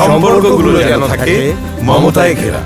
সম্পর্কগুলো যেন থাকে মমতায় ঘেরা।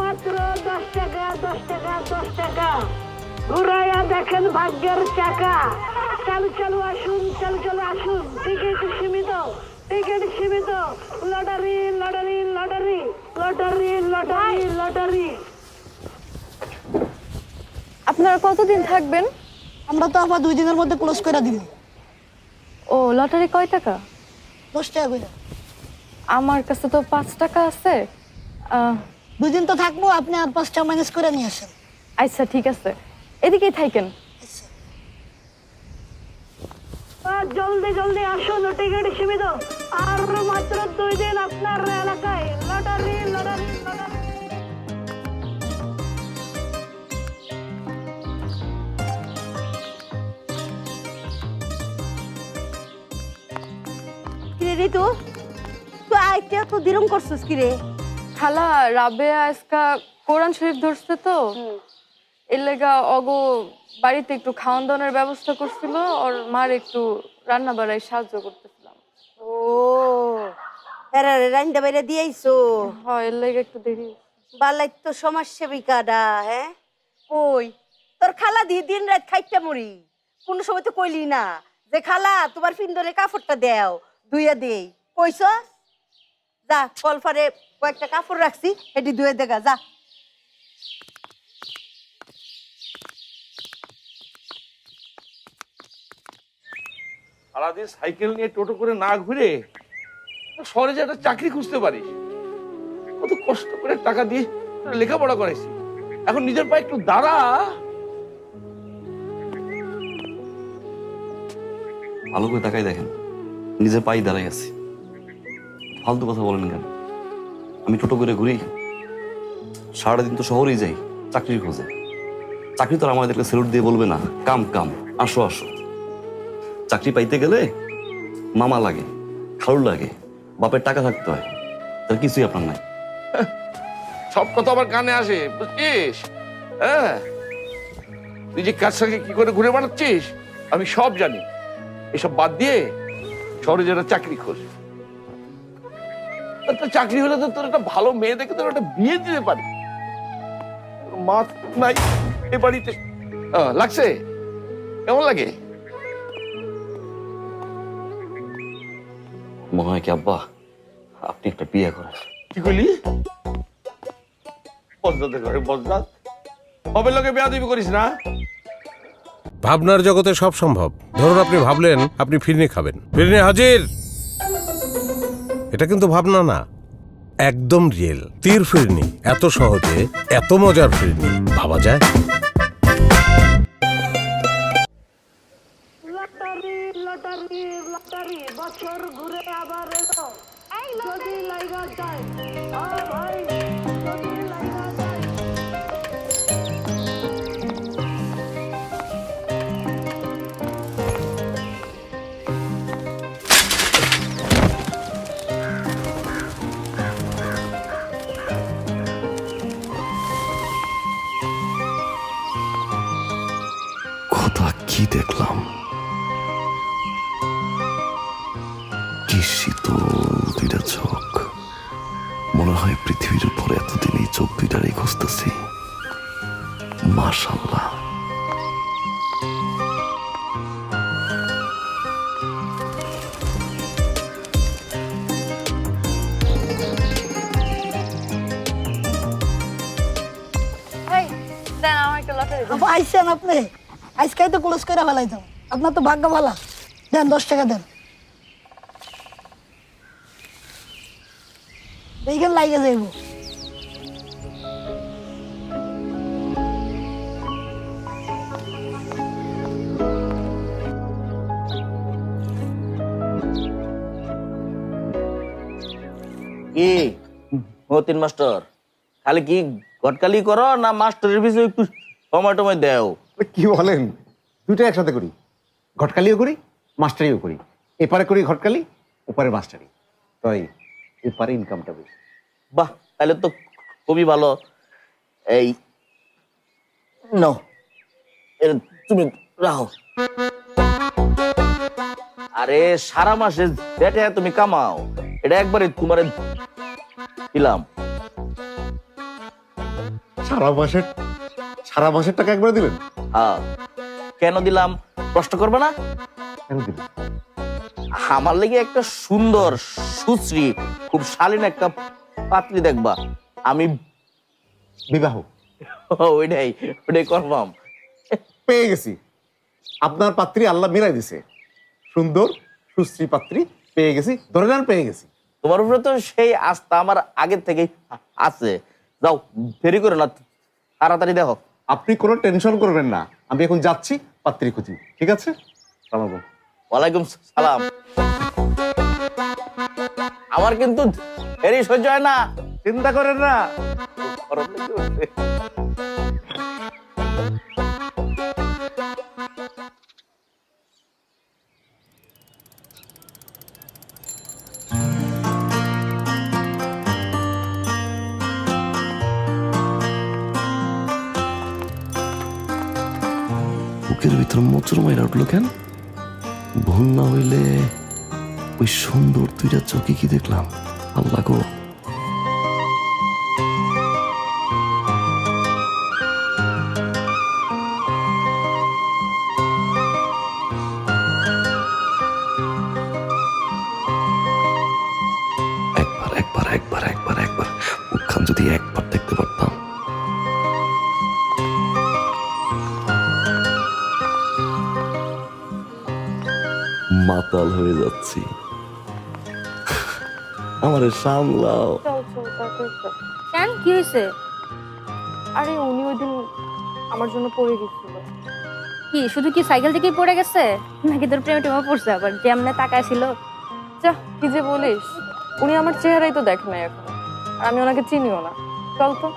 মাত্র 10 টাকা 10 টাকা 10 টাকা ঘুরাইয়া দেখেন ভাগ্যের চাকা। চালু চালু আসুন, চালু চালু আসুন, টিকিট সীমিত, টিকিট সীমিত। Lottery lottery lottery lottery lottery lottery. আপনারা কতদিন থাকবেন? আমরা তো আবার 2 দিনের মধ্যে ক্লোজ করে দিব। ও, লটারি কয় টাকা? 10 টাকা করে। আমার কাছে তো 5 টাকা আছে। 2 দিন তো থাকবো, আপনি আর 5 টাকা ম্যানেজ করে নিয়ে আসেন। আচ্ছা ঠিক আছে, এদিকেই থাকেন। জলদি জলদি আসুন, টিকিট সীমিত। আর মাত্র 2 দিন আপনার এলাকায় লটারি লটারি লটারি। ঋতু তুই আইতে তো দিরম করছিস কি রে? খালা, রাবেয়া আজকা কোরআন শরীফ ধরছে তো, এর লেগা অগো বাড়িতে একটু খাওয়ান দাওয়ানোর ব্যবস্থা করছিল, আর মার একটু রান্না বাড়ায় সাহায্য করতেছিলাম। ও এরা রান্না বাইরে দিয়েছো? হয়, এর লেগা একটু দেরি। বালাই তো সমাজসেবিকাডা। হ্যাঁ ওই তোর খালা দিন রাত খাইতে মরি, কোনো সময় তো কইলি না যে খালা তোমার ফিন্দরে কাপড়টা দেও, ধুইয়া দেই। কইছ যা, কলফারে কয়েকটা কাপড় রাখছি, এটি ধুয়ে দেখা যা। সারাদিন সাইকেল নিয়ে টোটো করে না ঘুরে শহরে যে একটা চাকরি খুঁজতে পারিস। কত কষ্ট করে টাকা দিয়ে লেখাপড়া করাইছি, এখন নিজের পায়ে একটু দাঁড়া। ভালো করে তাকাই দেখেন, নিজের পায়ে দাঁড়াই আছি। ফালতু কথা বলেন কেন? আমি টোটো করে ঘুরি, সারাদিন তো শহরেই যাই চাকরির খোঁজে। চাকরি তো আর আমাদেরকে স্যালুট দিয়ে বলবে না কাম কাম, আসো আসো। চাকরি পাইতে গেলে মামা লাগে, খালু লাগে, বাপের টাকা থাকতে হয়, তার কিছুই আপনার নাই। সব কথা আমার কানে আসে, বুঝছিস? হ্যাঁ, তুই যে কার সঙ্গে কি করে ঘুরে বেড়াচ্ছিস আমি সব জানি। এসব বাদ দিয়ে শহরে যারা চাকরি খোঁজ, একটা চাকরি হলে তো তোর একটা ভালো মেয়ে দেখে তোর একটা বিয়ে দিতে পারি। মা নাই এ বাড়িতে, লাগছে কেমন লাগে? মনে হয় কি আব্বা আপনি একটা বিয়ে করেন? কি করলি? বজ্জাতে করে বজ্জাত হবে, লোকে বিয়া দিবি করিস না। ভাবনার জগতে সব সম্ভব। ধরুন আপনি ভাবলেন আপনি ফিরনি খাবেন, ফিরনি হাজির। এটা কিন্তু ভাবনা না, একদম রিয়েল তীর ফিরনি। এত সহজে এত মজার ফিরনি ভাবা যায়? লটারি লটারি লটারি বছর ঘুরে আবার এলো। এই যদি লাগা যায়, ও ভাই যদি লাগা যায়। কি দেখলাম? কি শীতল দুইটা চোখ। মনে হয় পৃথিবীর উপর এতদিন এই চোখ দুইটারই খুঁজতেছি। মাশাআল্লাহ। এই দেন আমার একটা লটারি দেন। আপু আইসেন আপনি, আজকেই তো ক্লোজ করে ফেলাই যাও। আপনার তো ভাগ্য ভালো। দেন 10 টাকা দেন। এইখান লাগে যাইব। কি মতিন মাস্টার খালি কি গটকালি করো না মাস্টারের পিছনে একটু সময় টময় দেও? কি বলেন, দুটো একসাথে করি। ঘটকালিও করি, মাস্টারিও করি। এপারে করি ঘটকালি, ওপারে মাস্টারি। তাই এপারে ইনকামটা বেশি। বাহ, তাহলে তো খুবই ভালো। এই নাও, তুমি রাখো। আরে সারা মাসে যেটা তুমি কামাও এটা একবারে তোমার দিলাম। সারা মাসের টাকা একবারে দিলেন? হ্যাঁ, কেন দিলাম প্রশ্ন করবে না? কেন দিলেন? আমার লেগে একটা সুন্দর সুশ্রী খুব শালীন একটা পাত্রী দেখবা। আমি বিবাহ ওইটাই করবাম। পেয়ে গেছি। আপনার পাত্রী আল্লাহ মিলাই দিছে। সুন্দর সুশ্রী পাত্রী পেয়ে গেছি, ধরে নেন পেয়ে গেছি। তোমার উপরে তো সেই আস্থা আমার আগের থেকেই আছে। যাও, দেরি করে না, তাড়াতাড়ি দেখো। আপনি কোনো টেনশন করবেন না, আমি এখন যাচ্ছি পাত্রী খুঁজি। ঠিক আছে? সালাম। ওয়ালাইকুম সালাম। আমার কিন্তু দেরি সহ্য হয় না, চিন্তা করেন না। গরম লেগে উঠছে। বুকের ভিতর মোচড় মাইরা উঠলো কেন? ভুল না হইলে ওই সুন্দর দুইটা চোখে কি দেখলাম? আল্লাহ গো। একবার একবার একবার একবার একবার মুখখান যদি একবার দেখতে পারতাম। মাতাল হয়ে যাচ্ছি। আমারে সামলাও। চল চল তাড়াতাড়ি চল। কেন কি হয়েছে? আরে উনি ওই দিন আমার জন্য পড়ে গেছিল। কি শুধু কি সাইকেল থেকেই পড়ে গেছে নাকি তোর প্রেমে টেমে পড়ছে আবার যেমনে তাকায় ছিল? যা কি যে বলিস, উনি আমার চেহারাই তো দেখে নাই এখন, আর আমি ওনাকে চিনিও না। চল তো।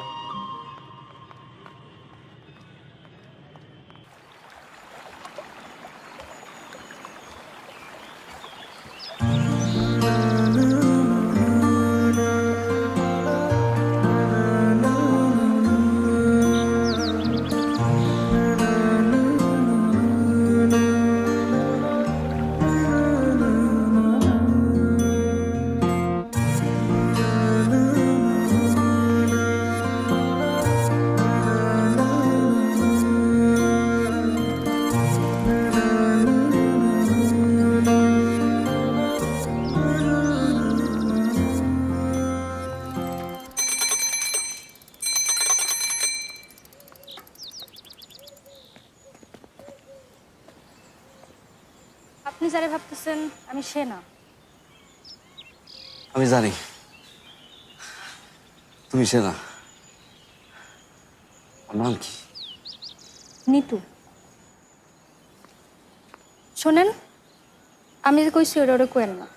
আপনি যারা ভাবতেছেন আমি সে না। আমি জানি তুমি সে না। আমার নাম কি? নিতু। শোনেন, আমি যে কইছি ওটা ওটা কোয়েন না।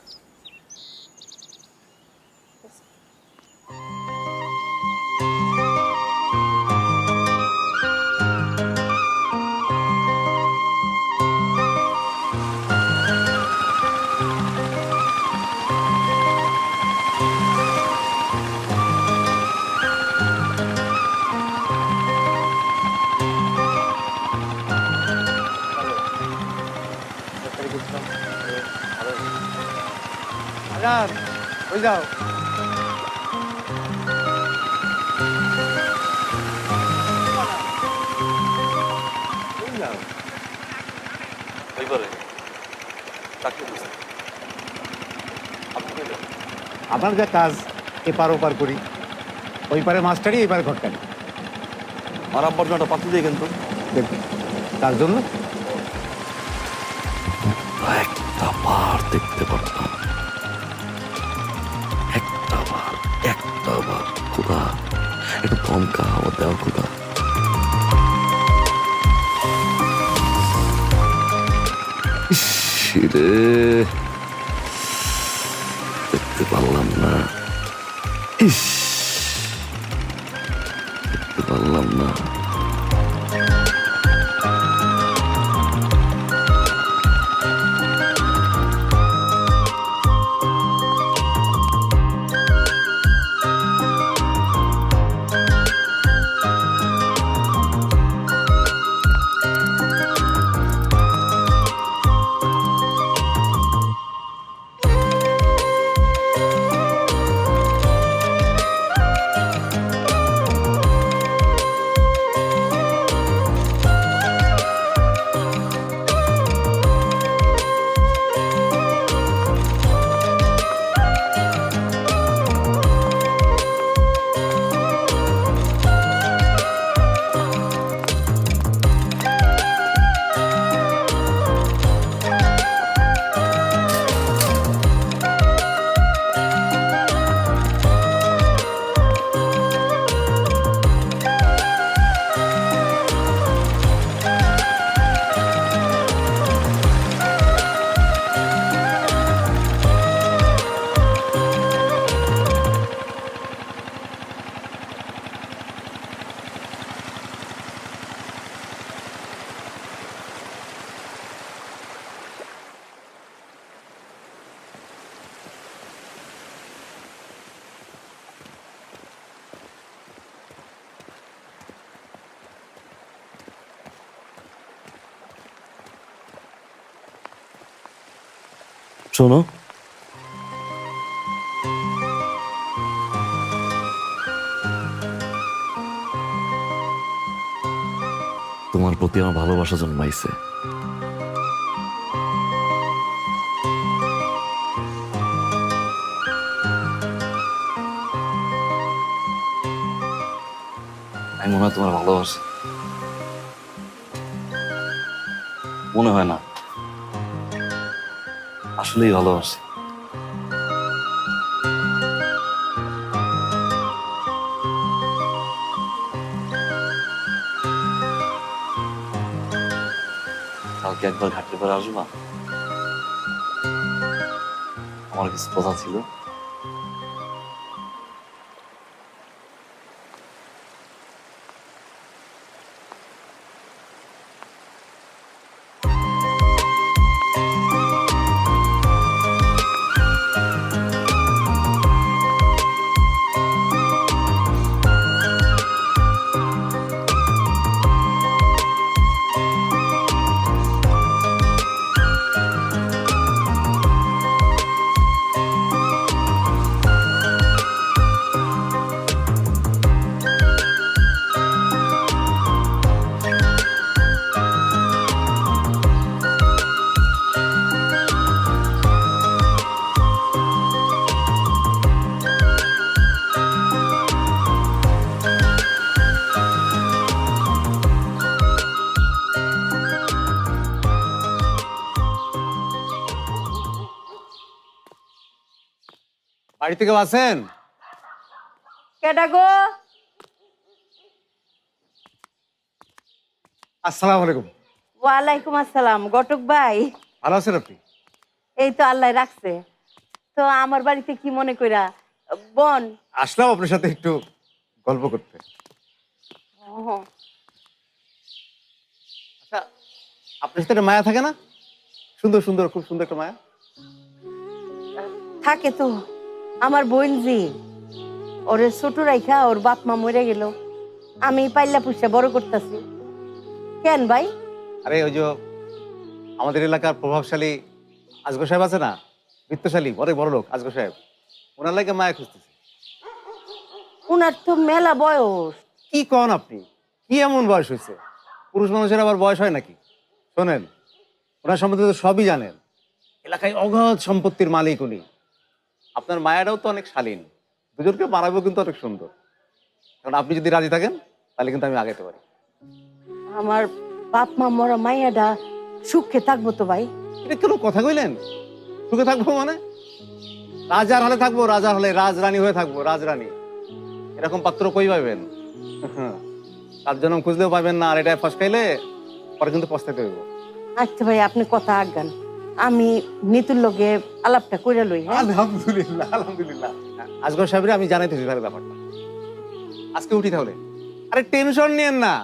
যান ওই যাও। ওইবারে চাকরি করছে। আপনি কই যান? আপনার যা কাজ এপার ওপার করি, ওই পারে মাস্টারি এই পারে ঘটকালি। আমার আব্বার জন্য একটা পাত্র দিয়ে কিন্তু দেখুন তার জন্য একটা বার দেখতে পারতাম, একটা বার খোদা একটু দমকা আমার দেওয়া খোদা। রে দেখতে পারলাম না, দেখতে পারলাম না। শোনো, তোমার প্রতি আমার ভালোবাসা জন্মাইছে। আমি মনে হয় তোমার ভালোবাসি, মনে হয় না, আসলেই ভালোবাসি। কালকে একবার ঘাটের পরে আসবা, আমার কিছু কথা ছিল। বাড়ি থেকে আছেন? কেডা গো? আসসালামু আলাইকুম। ওয়ালাইকুম আসসালাম। ঘটক ভাই, ভালো আছেন আপনি? এই তো আল্লাহ রাখছে। তো আমার বাড়িতে কি মনে কইরা বোন? আসলাম আপনার সাথে একটু গল্প করতে। আচ্ছা, আপনার সাথে একটা মায়া থাকে না? সুন্দর সুন্দর, খুব সুন্দর একটা মায়া। থাকে তো। আমার বোন জি, ওরে ছোট রাইখা ওর বাপ মা মরে গেল, আমি পাইলা পুষা বড় করতেছি। কেন ভাই? আরে ওই যে আমাদের এলাকার প্রভাবশালী আজগর সাহেব আছে না, বিত্তশালী বড় লোক আজগর সাহেব, ওনার লাগে মায়া খুঁজতেছে। উনার তো মেলা বয়স। কি কন আপনি? কি এমন বয়স হয়েছে? পুরুষ মানুষের আবার বয়স হয় নাকি? শোনেন, ওনার সম্বন্ধে তো সবই জানেন, এলাকায় অগাধ সম্পত্তির মালিক উনি। আপনার মায়াটাও তো অনেক শালীন, দুজনকে মানাবেও কিন্তু অনেক সুন্দর। কারণ আপনি যদি রাজি থাকেন তাহলে কিন্তু আমি আগাইতে পারি। আমার বাপ মা মরা মাইয়াডা সুখে থাকবো তো ভাই। এটা কোনো কথা কইলেন? সুখে থাকবো মানে? রাজার হলে থাকবো, রাজার হলে রাজরানী হয়ে থাকবো, রাজরানী। এরকম পাত্র কই পাবেন? তার জন্য খুঁজলেও পাবেন না, আর এটা ফসকাইলে পরে কিন্তু পস্তাইতে হইব। আচ্ছা ভাই, আপনি কথা আজ্ঞান, আমি নিতুর লগে আলাপটা কইরা লই। হ্যাঁ, আলহামদুলিল্লাহ, আলহামদুলিল্লাহ। আজগর সাহেবরে আমি জানাইতেছি তাহলে ব্যাপারটা। আজকে উঠি তাহলে। আরে টেনশন নিয়েন না,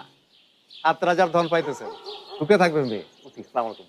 7 রাজার ধন পাইতেছেন, সুখে থাকবেন বে। উঠি, আসসালামু আলাইকুম।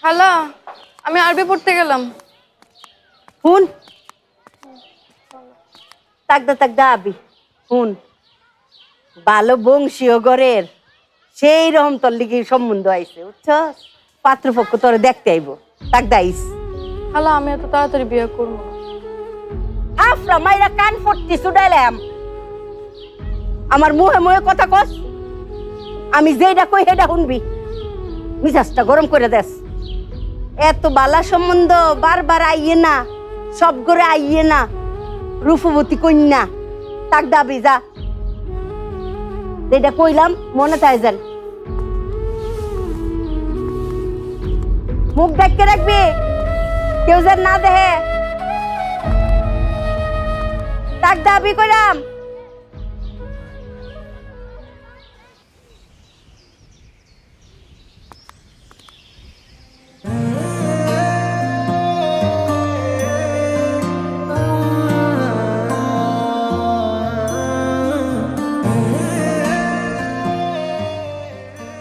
খালা, আমি আরবি পড়তে গেলাম। হুন তাকদা আবি, হুন ভালো বংশীয় ঘরের সেই রকম তোর লিগে সম্বন্ধ আইছে, বুঝছস? পাত্রপক্ষ তোরে দেখতে আইব, তাকদা আইস। খালা, আমি এত তাড়াতাড়ি বিয়ে করবো না। আফরা মাইরা কান ফটতি ছুডাইলাম। আমার মুহে মুহে কথা কস, আমি যেটা কই সেটা শুনবি, মিজাজটা গরম করে দেস। এত বালা সম্বন্ধ বারবার আইয়ে না, সব করে আইয়ে না। রূপবতী কন্যা, তাক দাবি যা, যেটা কইলাম মনে তাই যান। মুখ দেখতে রাখবি, কেউ যেন না দেহে। তাক দাবি কইলাম।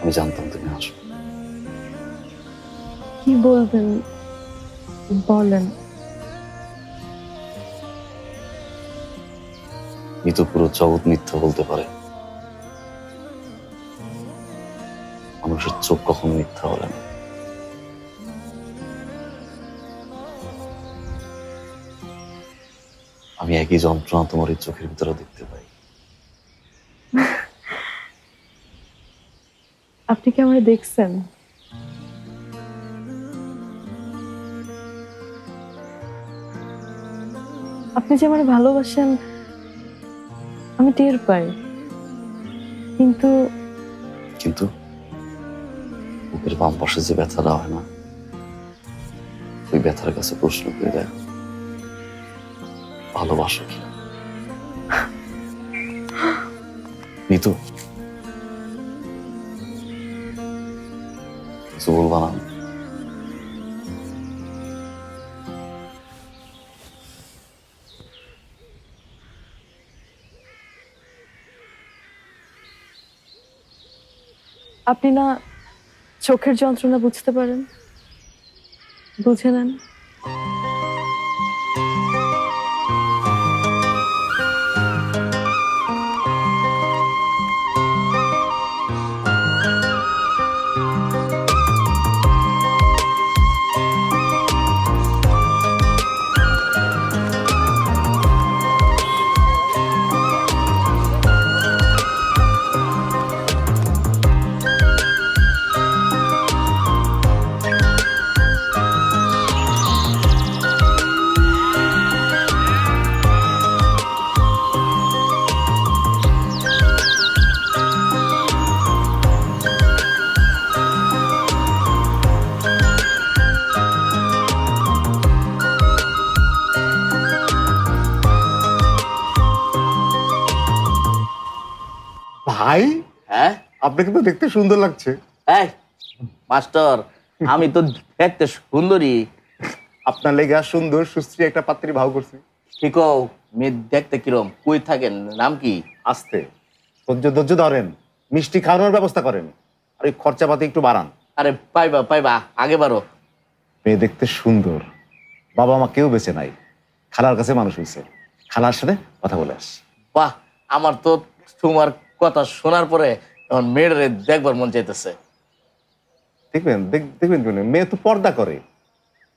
আমি জানতাম তুমি আসবে। কি বলবেন বলেন। মিতু পুরো জগৎ মিথ্যা বলতে পারে, মানুষের চোখ কখনো মিথ্যা বলে না। আমি একই যন্ত্রণা তোমার এই চোখের ভিতরে দেখতে পাই। আপনি কি আমায় দেখছেন? আপনি যে আমায় ভালোবাসেন আমি টের পাই, কিন্তু কিন্তু বুকের বাম পাশে যে ব্যথাটা হয় না, ওই ব্যথার কাছে প্রশ্ন করে দেয়, ভালোবাসো কি? নিতু, কিছু বলবা না? আপনি না চোখের যন্ত্রণা বুঝতে পারেন, বুঝে নেন। ভাই, হ্যাঁ আপনাকে তো দেখতে সুন্দর লাগছে। এই মাস্টার, আমি তো দেখতে সুন্দরী। আপনার লেগে আর সুন্দর সুশ্রী একটা পাত্রী ভাও করছি। ঠিক মেয়ে দেখতে কিরম, কই থাকেন, নাম কি? আস্তে ধৈর্য ধরেন, মিষ্টি খাওয়ানোর ব্যবস্থা করেন, আর ওই খরচাপাতি একটু বাড়ান। আরে পাইবা পাইবা, আগে বারো। মেয়ে দেখতে সুন্দর, বাবা মা কেউ বেঁচে নাই, খালার কাছে মানুষ হয়েছে, খালার সাথে কথা বলে আস। বাহ, আমার তো তোমার কথা শোনার পরে এখন মেয়ের দেখবার মন চাইতেছে। দেখবেন দেখবেন কেন, মেয়ে তো পর্দা করে,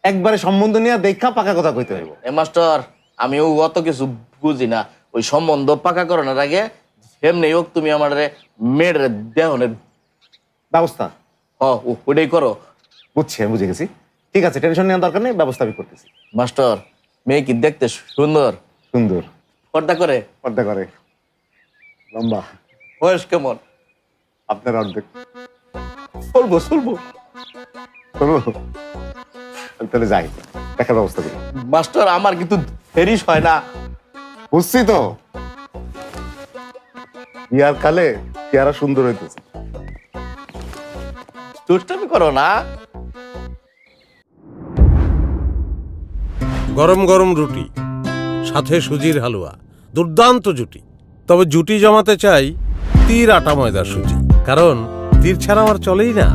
একবারে সম্বন্ধ নিয়ে দেখা পাকা কথা কইতে হইব। এ মাস্টার, আমি অত কিছু বুঝি না। ওই সম্বন্ধ পাকা করানোর আগে এমনি হোক তুমি আমার মেয়ের দেহনের ব্যবস্থা ওটাই করো। বুঝছি, আমি বুঝে গেছি। ঠিক আছে, টেনশন নেওয়ার দরকার নেই, ব্যবস্থা আমি করতেছি। মাস্টার, মেয়ে কি দেখতে সুন্দর? সুন্দর, পর্দা করে? পর্দা করে, লম্বা, বয়স কেমন? আপনার অর্ধেক। চলবো চলবো। চলো, আমি তাহলে যাই, দেখার ব্যবস্থা করি। মাস্টার, আমার কিন্তু দেরি হয় না। বুঝছি তো, বিয়ার কালে চেহারা সুন্দর হইতেছে। দুষ্টামি করো না। গরম গরম রুটি, সাথে সুজির হালুয়া, দুর্দান্ত জুটি। তবে জুটি জমাতে চাই তীর আটা ময়দার সুজি, কারণ তীর ছাড়া আমার চলেই না।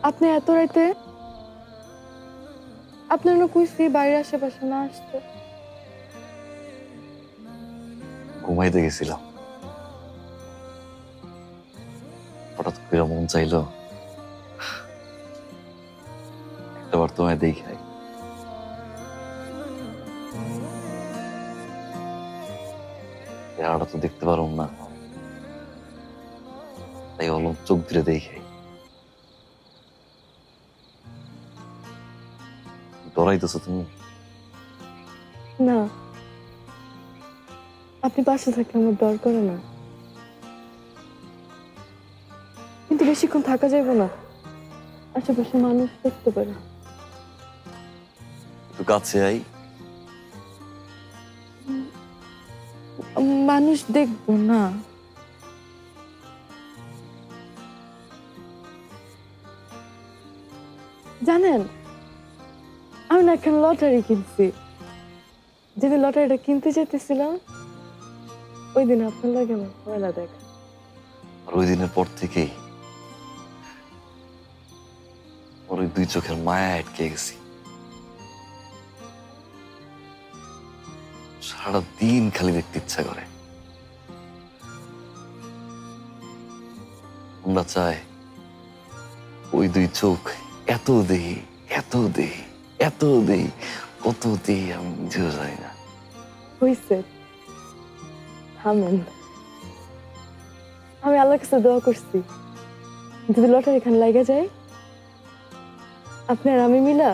আপনি এত রাইতে? আপনার না কইছি বাইরের আশেপাশে না আসতে। ঘুমাইতে গেছিলাম, হঠাৎ করে মন চাইলো একটাবার তোমায় দেখাই। চেহারাটা তো দেখতে পারো না, তাই অলম চোখ ধরে দেখাই। ডরাইতেছো তুমি? না, আপনি পাশে থাকলে আমার ডর করে না, কিন্তু বেশিক্ষণ থাকা যাবে না, আশেপাশে মানুষ দেখতে পারে। একটু কাছে আই। মানুষ দেখবো না। জানেন, আমি না এখন লটারি কিনছি। যেদিন লটারিটা কিনতে যেতেছিলাম, ওই দিন আপনার লাগে আমার মেলা দেখা। আর ওই দিনের পর থেকেই ওর ওই দুই চোখের মায়া আটকে গেছি। সারাদিন খালি দেখতে ইচ্ছা করে। আমরা চাই ওই দুই চোখ এত দেহি, এত দেহি, এত দেহি, কত দেহি আমি নিজেও জানি না। হইছে, থামেন। আমি আল্লাহর কাছে দোয়া করছি, যদি লটারি খান লাগা যায়, আপনি আর আমি মিলা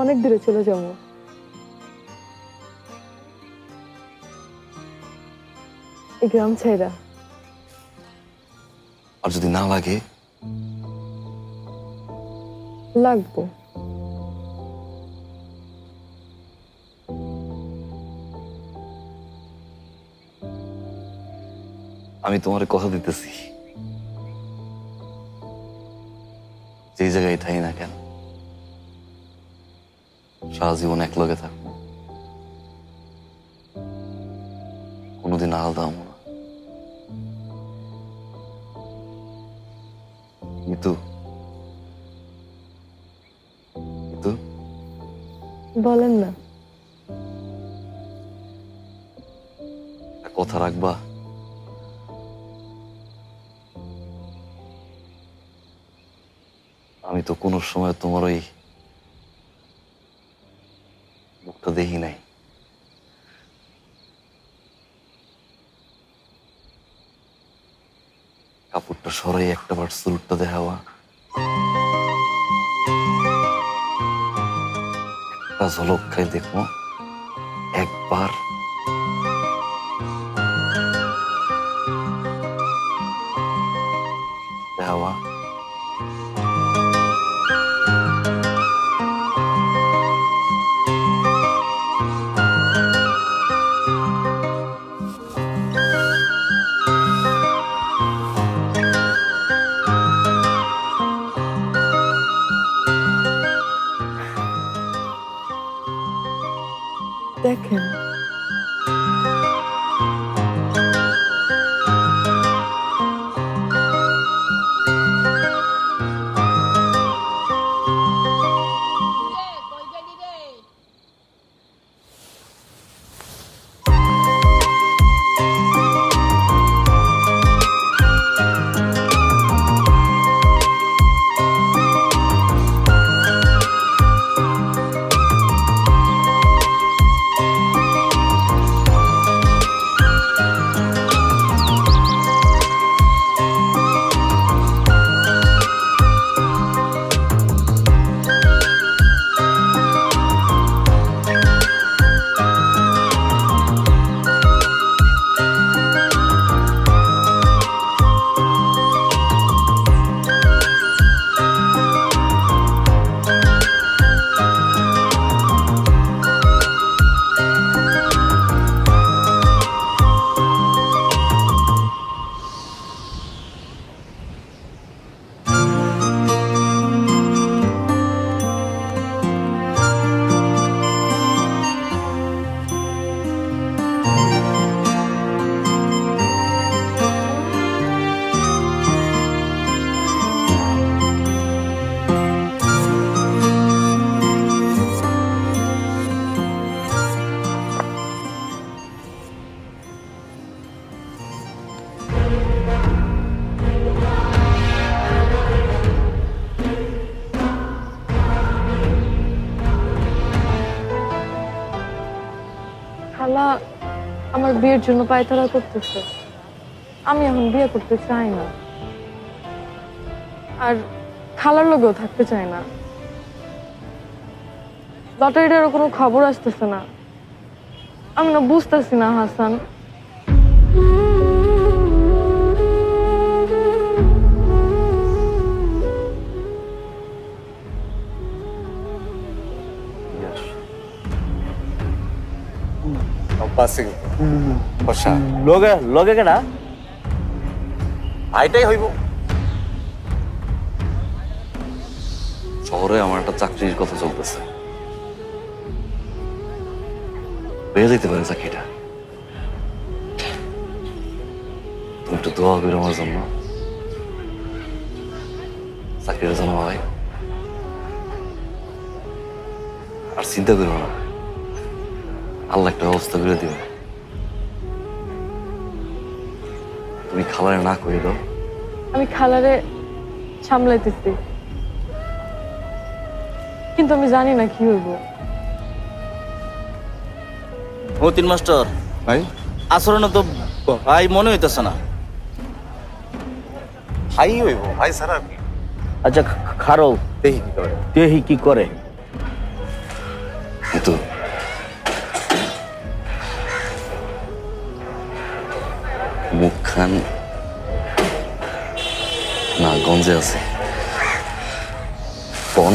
অনেক দূরে চলে যাবো। এই গ্রাম ছেড়া। আর যদি না লাগে? লাগবো। আমি তোমার কথা দিতেছি, যেই জায়গায় থাই না কেন সারা জীবন এক লগে থাকবো, কোনোদিন আলাদা হবো না। মিতু, মিতু, বলেন না। একটা কথা রাখবা? আমি তো কোনো সময় তোমার ওই মুখটা দেখি নাই। কাপড়টা সরাই একটা বার সুরটা দেখাবা, একটা ঝলক খাই দেখবো একবার। দেখাবা? দেখেন, খালা আমার বিয়ের জন্য পায়তারা করতেছে। আমি এখন বিয়ে করতে চাই না, আর খালার লোকেও থাকতে চাই না। লটারিটারও কোনো খবর আসতেছে না। আমি না বুঝতেছি না হাসান, লগে লগে কেনা ভাইটাই হইব। শহরে আমার একটা চাকরির কথা চলতেছে, পেয়ে যেতে পারে চাকরিটা। তুমি একটু দোয়া করো আমার জন্য, চাকরিটা যেন হয়। আর চিন্তা করো না, আল্লাহ একটা ব্যবস্থা করে দিও। তুমি খালারে না করে দাও। আমি খালারে সামলাইতেছি, কিন্তু আমি জানি না কি হইব। মতিন মাস্টার ভাই আচরণ তো ভাই মনে হইতেছে না। ভাই হইব, ভাই ছাড়া আর কি? আচ্ছা খারো দেখি কি করে। দেহি কি করে। কিন্তু আমি না গঞ্জে আছে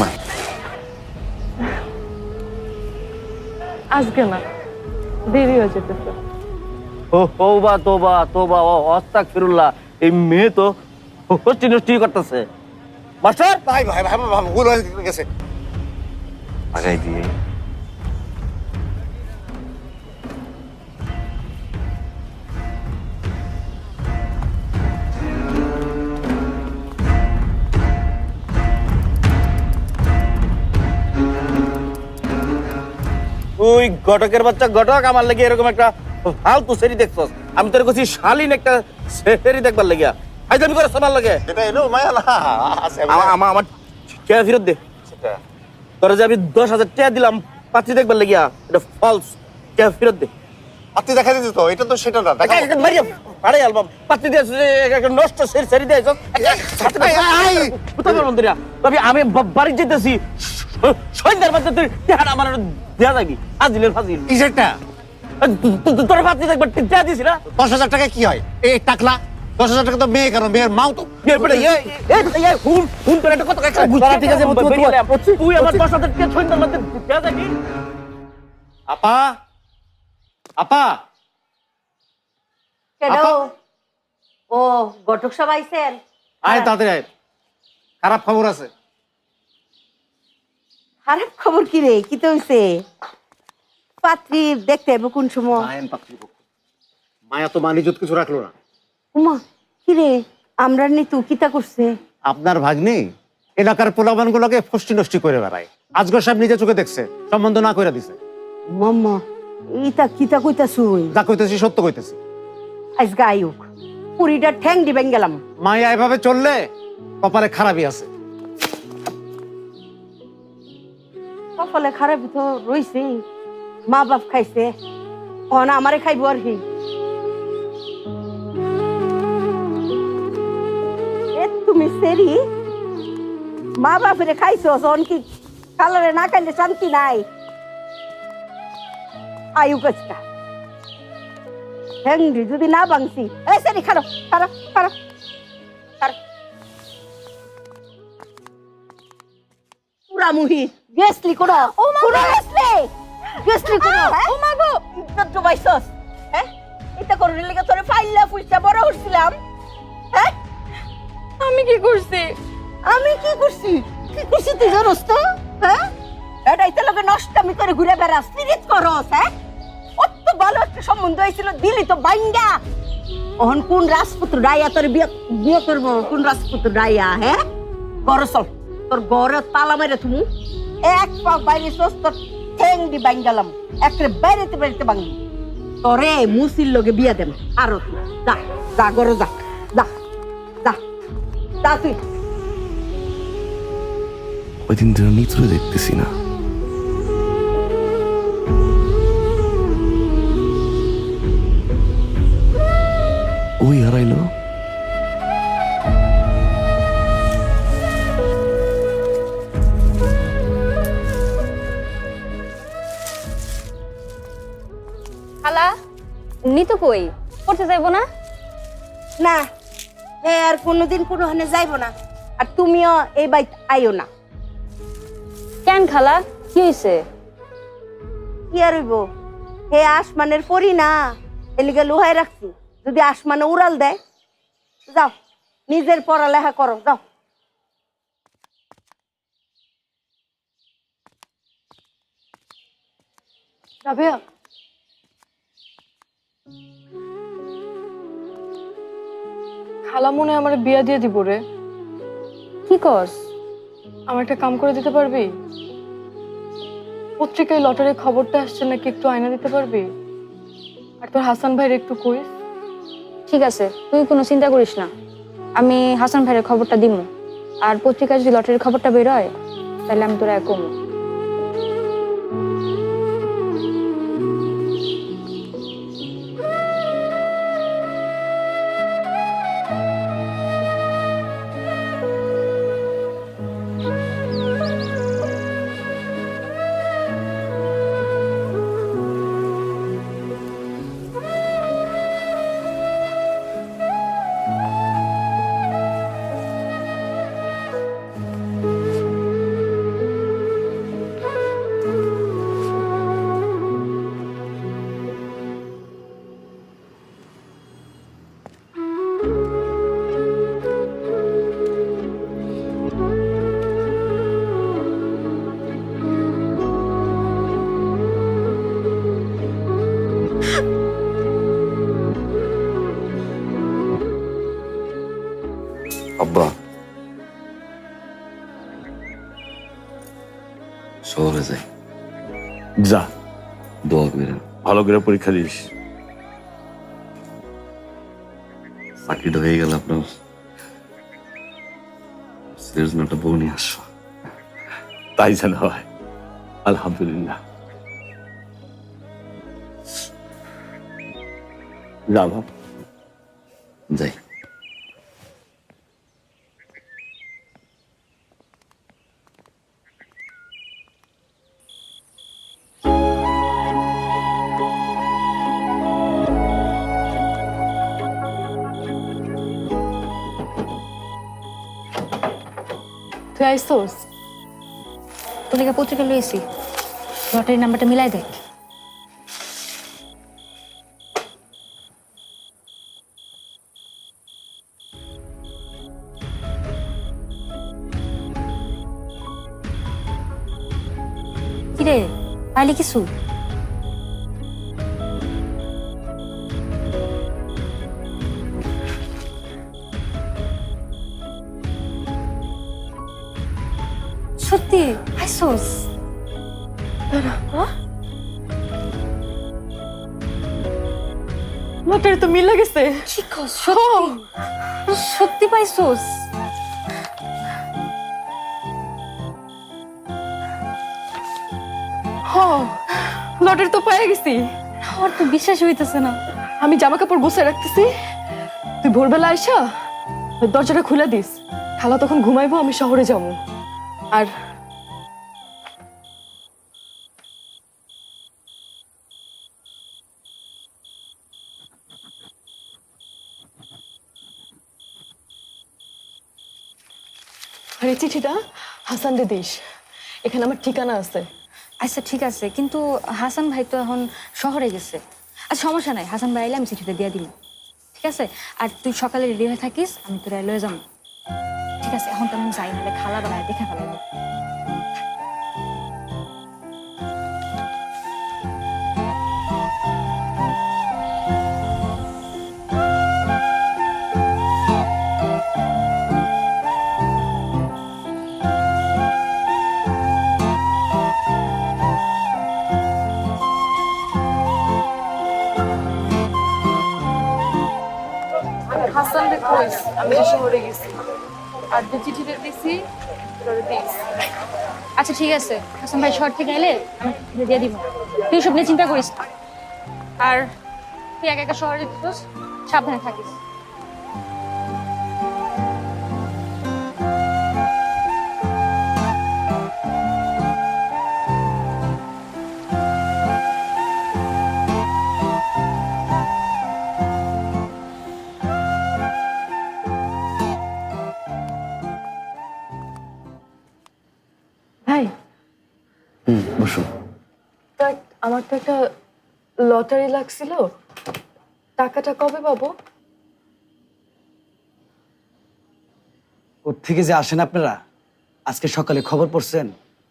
না আজকে না, দেরি হয়ে যেতেছে। ও তোবা তোবা তোবা ও আস্তাগফিরুল্লাহ, এই মেয়ে তো হস্তি নষ্টি করতেছে। মাস্টার ভাই ভাই ভাই ভাই, ভুল হয়ে গেছে। আগাই দিয়ে তুই ঘটকের বাচ্চা ঘটক, আমার লাগে এরকম একটা ফালতু সেরি দেখছস? আমি তোর কাছে শালীন একটা সেরি দেখবার লাগিয়া আইজামি করে আমার লাগে। এটা এলো মায়া না আছে। আমার টাকা ফেরত দে। তোরা যে আমি 10,000 টাকা দিলাম পাত্রী দেখবার লাগিয়া, এটা ফলস। টাকা ফেরত দে। আপনি দেখা দিতে তো, এটা তো সেটা না। মারিয়া আরে অ্যালবাম পাত্রী দিয়ে একটা নষ্ট সেরি দিয়ে মন্দিরা তবে আমি বাড়ি যেতেছি, সন্ধ্যার মধ্যে তুই টাকা আমার দেয়া যাবি। আজিলের ফাজিল কি সেটা? তোর পাত্রী দেখবার টাকা দিছি না। 10,000 টাকা কি হয়? এই টাকলা 10,000 টাকা তো মেয়ে, কারণ মেয়ের মাও তো। তুই আমার 10,000 টাকা সন্ধ্যার মধ্যে দেয়া যাবি। আপা আপা কেন? আপা। ও ঘটক সব আইছেন? আয় তাড়াতাড়ি আয়, খারাপ খবর আছে। খারাপ খবর কি রে? কি তো হইছে? পাত্রী দেখতে হবে কোন সময়? মায়ের পাত্রীপক্ষ, মায়া তো মান ইজ্জত কিছু রাখলো না। উমা কি রে, আমরা নিতু কিতা করছে? আপনার ভাগ্নি এলাকার পোলাবানগুলোকে ফষ্টি নষ্টি করে বেড়ায়। আজগর সাহেব নিজে চোখে দেখছে, সম্বন্ধ না করে দিছে। মাম্মা ইতা কিতা কইতাছুই? যা কইতেছি সত্য কইতেছি। আজ গায়ক পুরিটা ঠ্যাং দিবেন গেলাম। মায়া এভাবে চললে কপালে খারাপই আছে। কপালে খারাপ তো রইছে, মা বাপ খাইছে, অন আমারে খাইব আর কি। এ তুমি সেরি মা বাপরে খাইছো, অন কি কালারে না খাইলে শান্তি নাই। আয়ু কাজটা হ্যাংরি যদি না ভাঙছি। এই সেরি খারো খারো খারো খারো। পুরা মুহি গেছলি কোন? ও মা গেছলি কোন? ও মা গো ইজ্জত জবাইছস। হ্যাঁ এটা করলি লাগা তোরে ফাইল্লা ফুইটা বড় হইছিলাম। হ্যাঁ আমি কি করছি? আমি কি করছি? কি করছি তুই জানোস তো? হ্যাঁ এটা ইতে লগে নষ্টামি করে ঘুরে বেড়াস, পিরিত করস। হ্যাঁ অত ভালো একটা সম্বন্ধ হয়েছিল, দিলি তো বাইঙ্গা। ওহন কোন রাজপুত্র রায়া তোর বিয়ে করবো? কোন রাজপুত্র রায়া? হ্যাঁ ঘর চল, তোর ঘরে তালা মেরে তুমি এক পা বাইরে চস, তোর ঠেং দি বাইঙ্গালাম একরে বাইরেতে বাইরেতে বাঙ্গি। তোরে মুসির লগে বিয়া দেন। আরো তুই যা যা ঘরে যা যা যা যা তুই। ওই দিন ধরে মিত্র দেখতেছি না। ওই হারাইলো। খালা নিতু কই? পড়তে যাইবো না? না হে আর কোনোদিন কোনো হানে যাইব না, আর তুমিও এই বাইত আইও না। কেন খালা, কি হইছে? কি আর হইব, হে আসমানের পরি না, এলিগে লোহাই রাখছি। যদি আসমানে উড়াল দেয়, যাও নিজের পড়ালেখা করো যাও। রাবেয়া, খালা মনে হয় আমার বিয়া দিয়ে দিব রে। কি কস? আমার একটা কাম করে দিতে পারবি? পত্রিকায় লটারির খবরটা আসছে নাকি, একটু আয়না দিতে পারবি? আর তোর হাসান ভাইয়ের একটু কইস। ঠিক আছে, তুই কোনো চিন্তা করিস না, আমি হাসান ভাইয়ের খবরটা দিমু। আর পত্রিকায় যদি লটারির খবরটা বেরোয় তাহলে আমি তোরা কমু। শহরে যাই, যা, দোয়া করে ভালো করে পরীক্ষা দিস। চাকরিটা হয়ে গেল আপনার সিরিয়াসটা বউ নিয়ে আসো। তাই যেন হয়, আলহামদুলিল্লাহ। যা বাপ। যাই। তুই আইসোস? তোর লেগে পত্রিকা লইছি, লটারি নাম্বারটা মিলাই দেখ। কিরে পাইলি কিছু? সত্যি আইসোস? লটারি তো মিলে গেছে। কি কস? সত্যি সত্যি পাইছোস? লটারি তো পেয়ে গেছি। আমার তো বিশ্বাস হইতেছে না। আমি জামা কাপড় গুছিয়ে রাখতেছি, তুই ভোরবেলা আইসা দরজাটা খুলে দিস। খালা তখন ঘুমাইবো, আমি শহরে যাবো। আর আর এই চিঠিটা হাসানরে দিস, এখানে আমার ঠিকানা আছে। আচ্ছা ঠিক আছে, কিন্তু হাসান ভাই তো এখন শহরে গেছে। আচ্ছা সমস্যা নাই, হাসান ভাই আইলে আমি চিঠিটা দিয়ে দিব। ঠিক আছে? আর তুই সকালে রেডি হয়ে থাকিস, আমি তোর লয়ে যাবো। ঠিক আছে, এখন তো আমি যাই, নাহলে খালা বেলায় দেখে ফেলাবো। হাসান রে কইস আমি যে শহরে গেছি, আর যে চিঠিটা দিছি তোরে দিস। আচ্ছা ঠিক আছে, হাসান ভাই শহর থেকে এলে আমি চিঠিটা দিয়ে দিব। তুই সব নিয়ে চিন্তা করিস না। আর তুই একা একা শহরে যেতেছিস, সাবধানে থাকিস। ভাই বসো। আমার তো একটা লটারি লাগছিল, টাকাটা কবে পাবো? কোত্থেকে যে আসেন আপনারা? আজকে সকালে খবর পড়ছেন?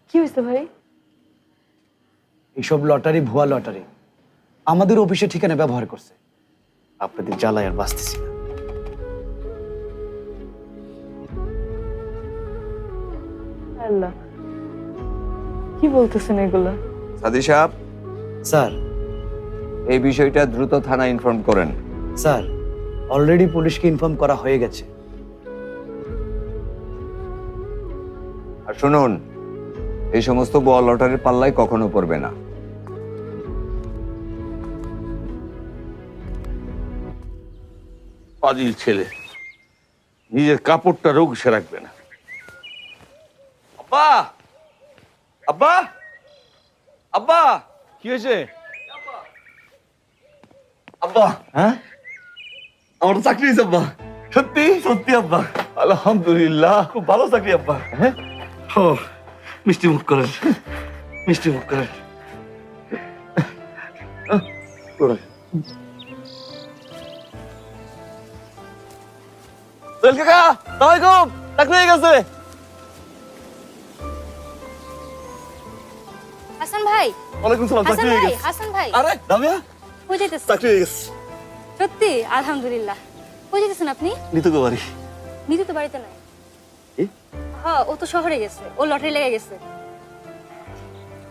কি হয়েছে ভাই? এইসব লটারি ভুয়া লটারি আমাদের অফিসে ঠিকানা ব্যবহার করছে। আপনাদের জ্বালায় আর বাঁচতেছি না। আল্লাহ, কি বলতেছেন এগুলা? সাদি সাহেব, স্যার, এই বিষয়টা দ্রুত থানায় ইনফর্ম করেন। স্যার অলরেডি পুলিশকে ইনফর্ম করা হয়ে গেছে। আর শুনুন, এই সমস্ত বল লটারির পাল্লায় কখনো পড়বে না। পাজিল ছেলে, নিজের কাপড়টা রোগ সে রাখবে না। আব্বা, আব্বা, আব্বা, কি হয়েছে? আব্বা, হ্যাঁ আমার তো চাকরি হয়েছে আব্বা। সত্যি? সত্যি আব্বা, আলহামদুলিল্লাহ, খুব ভালো চাকরি আব্বা। হ্যাঁ? ও, মিষ্টি মুখ করেন, মিষ্টি মুখ করেন। সোহেল কাকা, সালামালাইকুম, চাকরি হয়ে গেছে। হাসান ভাই, ওয়ালাইকুম সালাম, হাসান চাকরি হয়ে ভাই, গেছে। হাসান ভাই, আরে দামিয়া, কই যাইতেছেন? চাকরি হয়ে গেছে। সত্যি? আলহামদুলিল্লাহ। কই যাইতেছেন আপনি? নিতুকে বাড়ি। নিতু তো বাড়িতে নাই। কি? হ্যাঁ, ও তো শহরে গেছে, ও লটারি লেগে গেছে।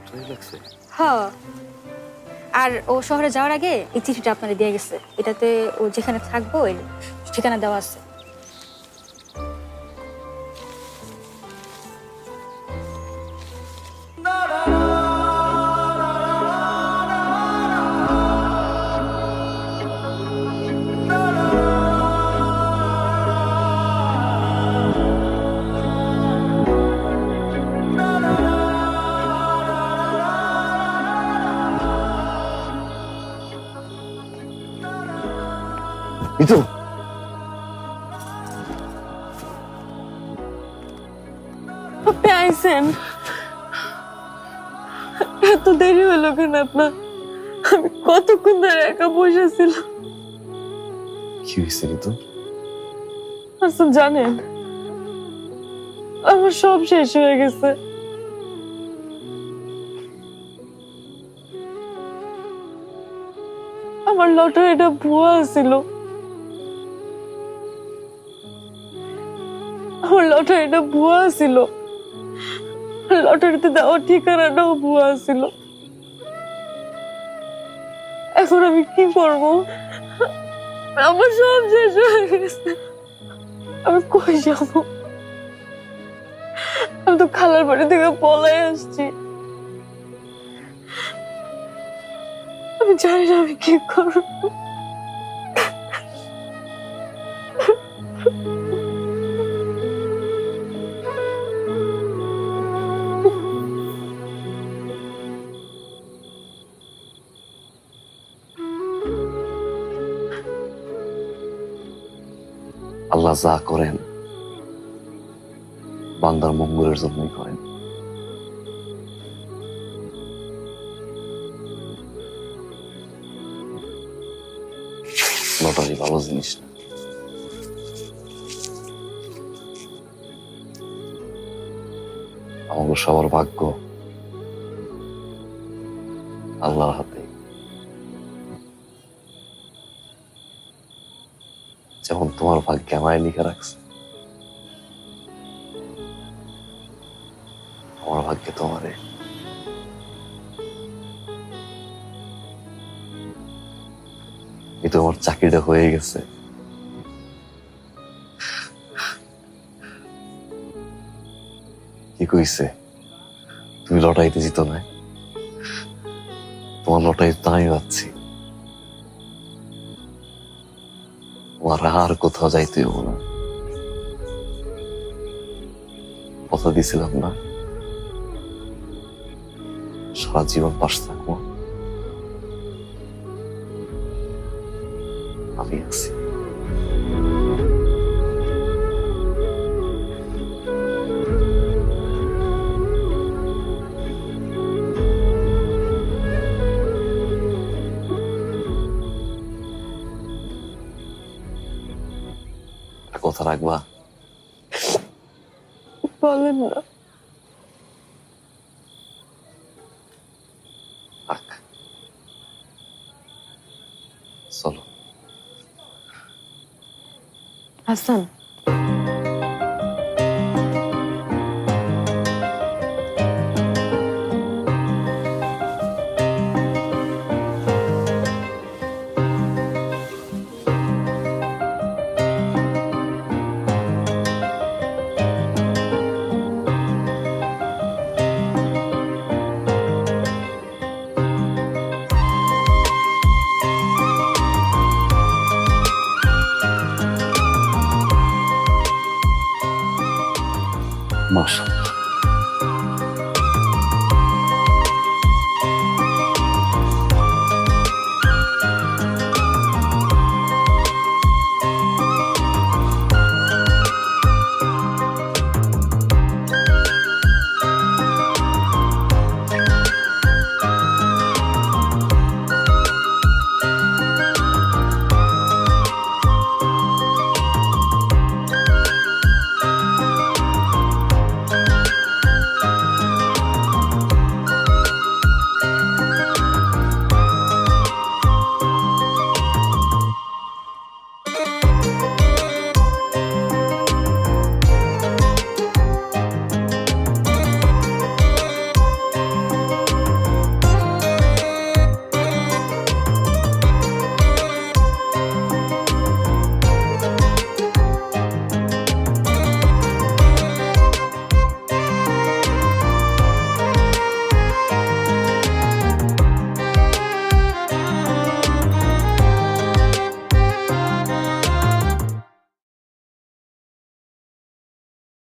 লটারি লাগছে? হ্যাঁ, আর ও শহরে যাওয়ার আগে এই চিঠিটা আপনারে দিয়ে গেছে। এটাতে ও যেখানে থাকবো এর ঠিকানা দেওয়া আছে। মিতু, আপনি আইছেন, এত দেরি হলো কেন আপনার? আমি কতক্ষণ ধরে একা বসেছিলাম। কি হয়েছে ঋতু? আচ্ছা জানেন, আমার সব শেষ হয়ে গেছে। আমার লটারিটা ভুয়া ছিল। আমার লটারিটা ভুয়া ছিল। লটারিতে দেওয়া ঠিকানাটাও ভুয়া ছিল। এখন আমি কি করব? আমার সব শেষ হয়ে গেছে। আমি কই যাব? আমি তো খালার বাড়ি থেকে পলাই আসছি। আমি জানি না আমি কি করব। আল্লাহ যা করেন বান্দার মঙ্গলের জন্যই করেন। লটারি ভালো জিনিস না। আমাদের সবার ভাগ্য আল্লাহর হাতে। যেমন তোমার ভাগ্যে আমায় লিখে রাখছে, আমার ভাগ্যে তোমারে। এই তো আমার চাকরিটা হয়ে গেছে। কি কইছে তুমি লটারিতে জিতো না? তোমার লটারি তো আমি পাচ্ছি। তোমার আর কোথাও যাইতে হবো না। কথা দিছিলাম না সারা জীবন পাশে থাকবো। আমি আছি। কথা রাখবা? বলেন না। রাখ। চলো। হাসান,